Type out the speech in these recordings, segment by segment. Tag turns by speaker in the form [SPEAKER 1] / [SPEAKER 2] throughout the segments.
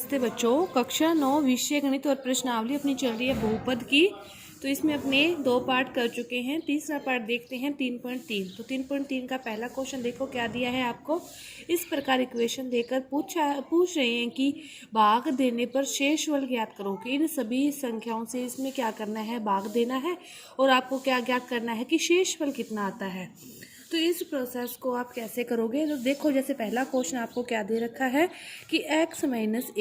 [SPEAKER 1] नमस्ते बच्चों, कक्षा 9 विषय गणित और प्रश्नावली अपनी चल रही है बहुपद की। तो इसमें अपने 2 पार्ट कर चुके हैं। तीसरा पार्ट देखते हैं 3.3। तो 3.3 का पहला क्वेश्चन देखो क्या दिया है आपको। इस प्रकार इक्वेशन देकर पूछ रहे हैं कि भाग देने पर शेषफल ज्ञात करो। कि इन सभी संख्याओं से इसमें क्या करना है, भाग देना है और आपको क्या ज्ञात करना है कि शेषफल कितना आता है। तो इस प्रोसेस को आप कैसे करोगे। तो देखो, जैसे पहला क्वेश्चन आपको क्या दे रखा है कि x माइनस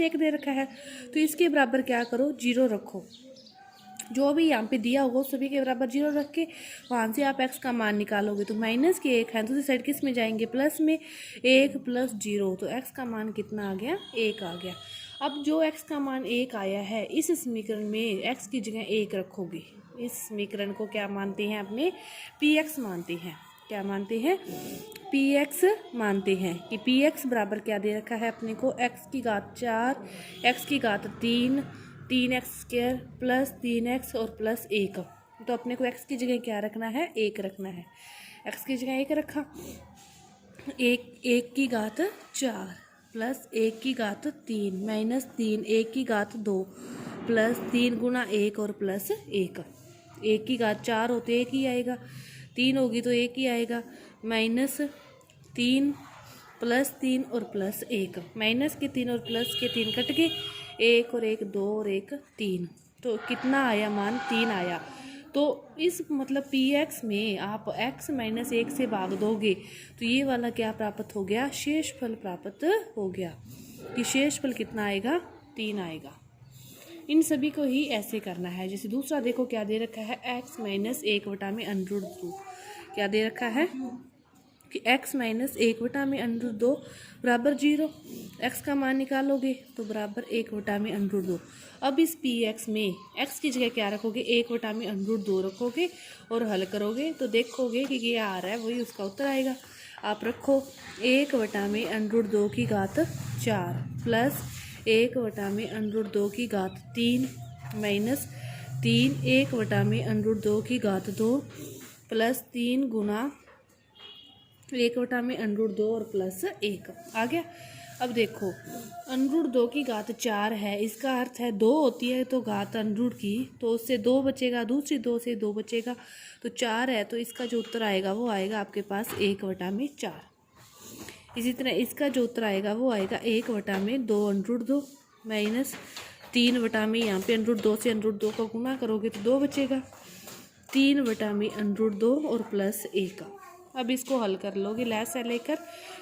[SPEAKER 1] 1 दे रखा है। तो इसके बराबर क्या करो, 0 रखो। जो भी यहाँ पे दिया होगा सभी के बराबर 0 रख के वहाँ से आप x का मान निकालोगे। तो माइनस के 1 है, दूसरी साइड किस में जाएंगे, प्लस में। 1 + 0, तो x का मान कितना आ गया, 1 आ गया। अब जो x का मान 1 आया है, इस समीकरण में x की जगह 1 रखोगे। इस समीकरण को क्या मानते हैं, अपने px मानते हैं। क्या मानते हैं, px मानते हैं कि px बराबर क्या दे रखा है अपने को, x की घात 4, x की घात 3, 3x² + 3x और प्लस 1। तो अपने को x की जगह क्या रखना है, 1 रखना है। x की जगह 1 रखा, 1 की घात 4 + 1 की घात 3 -3 1 की घात 2 + 3 गुणा 1 और प्लस 1। 1 की घात 4 होते 1 ही आएगा, 3 होगी तो 1 ही आएगा। -3 + 3 और प्लस 1। माइनस के 3 और प्लस के 3 कट गए, 1 और 1 2 और 1 3। तो कितना आया मान, 3 आया। तो इस मतलब px में आप x - 1 से भाग दोगे तो ये वाला क्या प्राप्त हो गया, शेषफल प्राप्त हो गया। कि शेषफल कितना आएगा, 3 आएगा। इन सभी को ही ऐसे करना है। जैसे दूसरा देखो क्या दे रखा है, x - 1/√2। क्या दे रखा है कि x - 1/√2 बराबर 0। x का मान निकालोगे तो बराबर 1/√2। अब इस px में x की जगह क्या रखोगे, 1/√2 रखोगे और हल करोगे तो देखोगे कि ये आ रहा है, वही उसका उत्तर आएगा। आप रखो 1/√2 की घात 4 प्लस 1/√2 की घात 3 माइनस 3 1/√2 की घात 2 प्लस 3 गुना 1/√2 और प्लस 1 आ गया। अब देखो, √2 की घात 4 है, इसका अर्थ है 2 होती है तो घात √ की, तो उससे 2 बचेगा, दूसरी 2 से 2 बचेगा, तो 4 है। तो इसका जो उत्तर आएगा वो आएगा आपके पास 1/4। इसी तरह इसका जो उत्तर आएगा वो आएगा 1/2 माइनस 3 यहाँ पे √2 से √2 का गुना करोगे तो 2 बचेगा, 3/√2 और प्लस 1। अब इसको हल कर लोगे लैस से लेकर,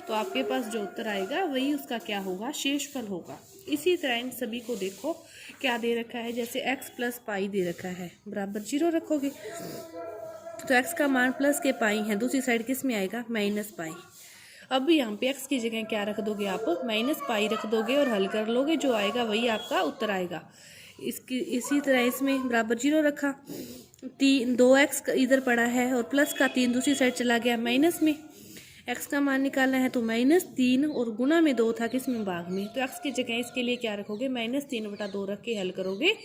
[SPEAKER 1] तो आपके पास जो उत्तर आएगा वही उसका क्या होगा, शेषफल होगा। इसी तरह इन सभी को देखो क्या दे रखा है। जैसे x + पाई दे रखा है, बराबर 0 रखोगे तो x का मान प्लस के पाई है, दूसरी साइड किस में आएगा, माइनस पाई। अब यहाँ पे x की जगह क्या रख दोगे, आप -पाई रख दोगे और हल कर लोगे, जो आएगा वही आपका उत्तर आएगा। इसी तरह इसमें बराबर 0 रखा, 2x इधर पड़ा है और प्लस का 3 दूसरी साइड चला गया माइनस में। x का मान निकालना है तो -3 और गुना में 2 था, किस में, भाग में। तो x की जगह इसके लिए क्या रखोगे, -3/2 रख के हल करोगे,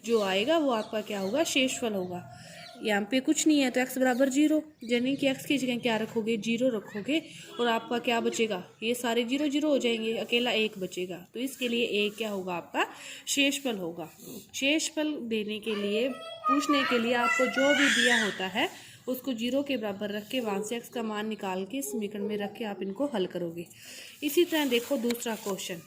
[SPEAKER 1] जो आएगा वो आपका क्या होगा, शेषफल होगा। यहाँ पे कुछ नहीं है तो x बराबर 0, यानी कि x की जगह क्या रखोगे, 0 रखोगे और आपका क्या बचेगा, ये सारे 0 0 हो जाएंगे, अकेला 1 बचेगा। तो इसके लिए 1 क्या होगा, आपका शेषफल होगा। शेषफल देने के लिए, पूछने के लिए आपको जो भी दिया होता है उसको 0 के बराबर रख के वहाँ से x का मान निकाल के समीकरण में रख के आप इनको हल करोगे। इसी तरह देखो दूसरा क्वेश्चन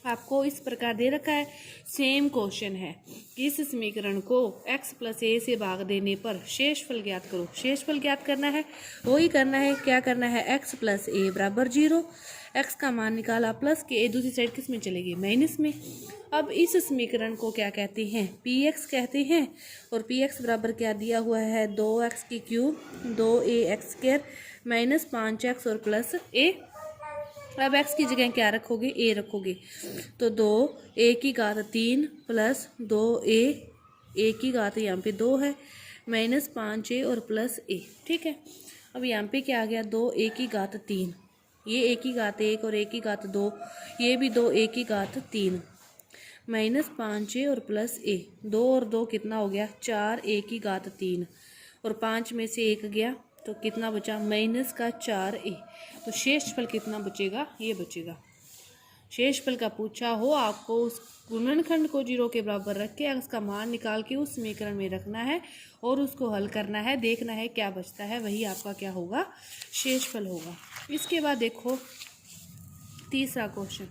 [SPEAKER 1] आपको इस प्रकार दे रखा है। सेम क्वेश्चन है, इस समीकरण को x + a से भाग देने पर शेषफल ज्ञात करो। शेषफल ज्ञात करना है, वही करना है, क्या करना है, x + a बराबर 0। x का मान निकाला, प्लस के a दूसरी साइड किस में चलेगी, माइनस में। अब इस समीकरण को क्या कहते हैं, px कहते हैं। और px बराबर क्या दिया हुआ है, 2x³ 2ax² -5x और प्लस a। अब x की जगह क्या रखोगे, a रखोगे, तो 2a की घात 3 प्लस 2a, a की घात यहाँ पे 2 है, -5a और प्लस a। ठीक है। अब यहाँ पे क्या आ गया, 2a की घात 3, ये a की घात 1 और a की घात 2, ये भी 2a की घात 3, -5a और प्लस a। 2 और 2 कितना हो गया, 4a की घात 3 और 5 में से 1 गया तो कितना बचा, -4a। तो शेषफल कितना बचेगा, ये बचेगा। शेषफल का पूछा हो, आपको उस गुणनखंड को 0 के बराबर रख के उसका मान निकाल के उस समीकरण में रखना है और उसको हल करना है, देखना है क्या बचता है, वही आपका क्या होगा, शेषफल होगा। इसके बाद देखो तीसरा क्वेश्चन,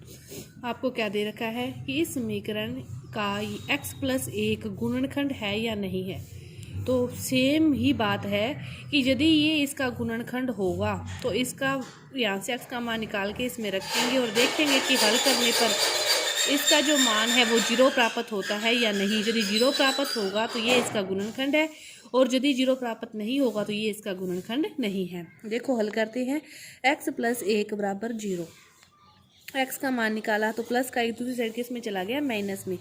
[SPEAKER 1] आपको क्या दे रखा है कि इस समीकरण का x+1 गुणनखंड है या नहीं है। तो सेम ही बात है कि यदि ये इसका गुणनखंड होगा तो इसका यहाँ से x का मान निकाल के इसमें रखेंगे और देखेंगे कि हल करने पर इसका जो मान है वो 0 प्राप्त होता है या नहीं। यदि 0 प्राप्त होगा तो ये इसका गुणनखंड है और यदि 0 प्राप्त नहीं होगा तो ये इसका गुणनखंड नहीं है। देखो हल करते हैं। x+1 बराबर 0, x का मान निकाला तो प्लस का एक दूसरी साइड किस में चला गया, माइनस में।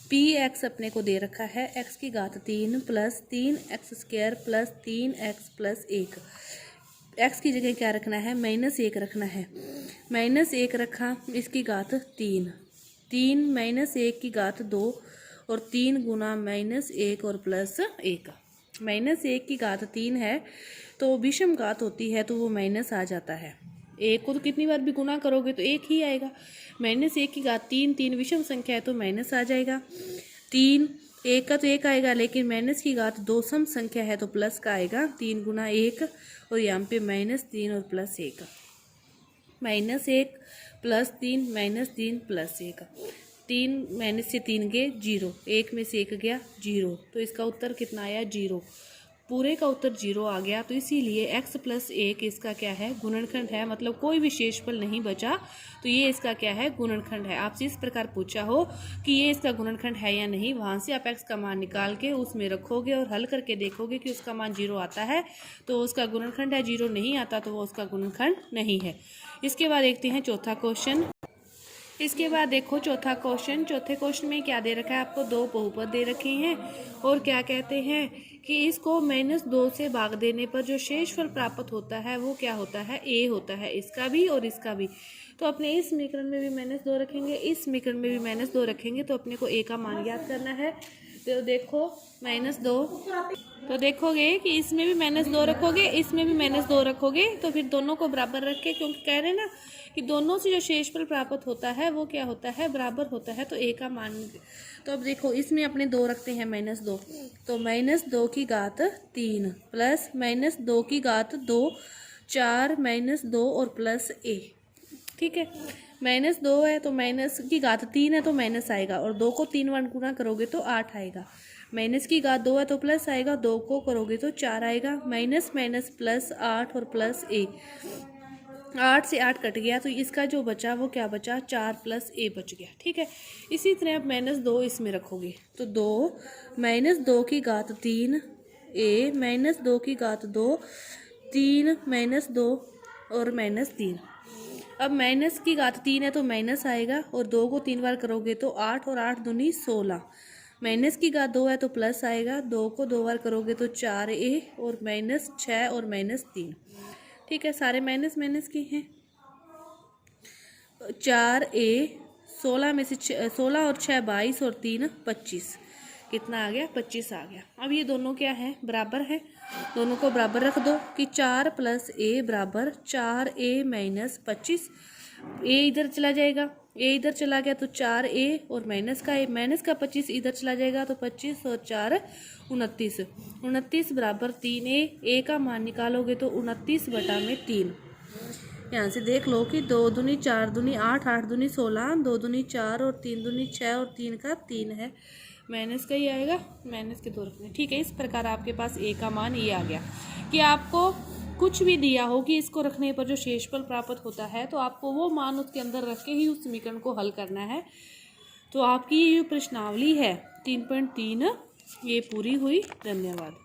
[SPEAKER 1] पी एक्स अपने को दे रखा है x की घात 3 plus 3x² plus 3x+1। x की जगह क्या रखना है, -1 रखना है। -1 रखा, इसकी घात 3, 3 -1 की घात 2 और 3 गुना -1 और +1। -1 की घात 3 है तो विषम घात होती है तो वो माइनस आ जाता है। 1 को तो कितनी बार भी गुना करोगे तो 1 ही आएगा। -1 की घात 3, 3 विषम संख्या है तो माइनस आ जाएगा। 3 1 का तो 1 आएगा, लेकिन माइनस की घात 2 सम संख्या है तो प्लस का आएगा। 3 गुना 1 और यहाँ पे -3 और +1, -1 +3 -3 +1। 3 माइनस से 3 गए 0, 1 में से 1 गया 0, तो इसका उत्तर कितना आया, 0। पूरे का उत्तर 0 आ गया। तो इसीलिए x+1 इसका क्या है, गुणनखंड है। मतलब कोई भी शेषफल नहीं बचा तो ये इसका क्या है, गुणनखंड है। आपसे इस प्रकार पूछा हो कि ये इसका गुणनखंड है या नहीं, वहाँ से आप x का मान निकाल के उसमें रखोगे और हल करके देखोगे कि उसका मान 0 आता है तो उसका गुणनखंड है, 0 नहीं आता तो वो उसका गुणनखंड नहीं है। इसके बाद देखते हैं चौथा क्वेश्चन। इसके बाद देखो चौथा क्वेश्चन। चौथे क्वेश्चन में क्या दे रखा है, आपको 2 बहुपद दे रखे हैं और क्या कहते हैं कि इसको -2 से भाग देने पर जो शेषफल प्राप्त होता है वो क्या होता है, a होता है, इसका भी और इसका भी। तो अपने इस समीकरण में भी -2 रखेंगे, इस समीकरण में भी -2 रखेंगे, तो अपने को a का मान ज्ञात करना है। तो देखो -2, तो देखोगे कि इसमें भी -2 रखोगे, इसमें भी -2 रखोगे, तो फिर दोनों को बराबर रख के, क्योंकि कह रहे हैं ना कि दोनों से जो शेषफल प्राप्त होता है वो क्या होता है, बराबर होता है, तो a का मान। तो अब देखो इसमें अपने 2 रखते हैं, -2, तो -2 की घात 3 प्लस -2 की घात 2, 4 -2 और +a। ठीक है, -2 है तो माइनस की घात 3 है तो माइनस आएगा, और 2 को 3 बार गुना करोगे तो 8 आएगा। माइनस की घात 2 है तो प्लस आएगा, 2 को करोगे तो 4 आएगा। माइनस माइनस प्लस 8 और +a, 8 से 8 कट गया तो इसका जो बचा वो क्या बचा, 4 + a बच गया। ठीक है, इसी तरह आप -2 इसमें रखोगे तो 2 -2 की घात 3 a -2 की घात 2, 3 -2 और -3। अब माइनस की घात 3 है तो माइनस आएगा, और 2 को 3 बार करोगे तो 8 और 8 दूनी 16। माइनस की घात 2 है तो प्लस आएगा, 2 को 2 बार करोगे तो 4a और -6 और -3। ठीक है, सारे माइनस माइनस के हैं। 4a, 16 में से 16 और 6 22 और 3 25, कितना आ गया, 25 आ गया। अब ये दोनों क्या है, बराबर है, दोनों को बराबर रख दो कि 4 + a बराबर 4a - 25। a इधर चला जाएगा, a इधर चला गया तो 4a और माइनस का 25 इधर चला जाएगा तो 25 और 4 29, 29 बराबर 3a। a का मान निकालोगे तो 29/3। यहाँ से देख लो कि 2 दूनी 4 दूनी 8, 8 दूनी 16, 2 दूनी 4 और 3 दूनी 6 और 3 का 3 है, माइनस का ही आएगा, माइनस के 2 रखने। ठीक है, इस प्रकार आपके पास a का मान ये आ गया। कि आपको कुछ भी दिया हो कि इसको रखने पर जो शेषफल प्राप्त होता है तो आपको वो मान उसके अंदर रख के ही उस समीकरण को हल करना है। तो आपकी ये प्रश्नावली है 3.3 ये पूरी हुई। धन्यवाद।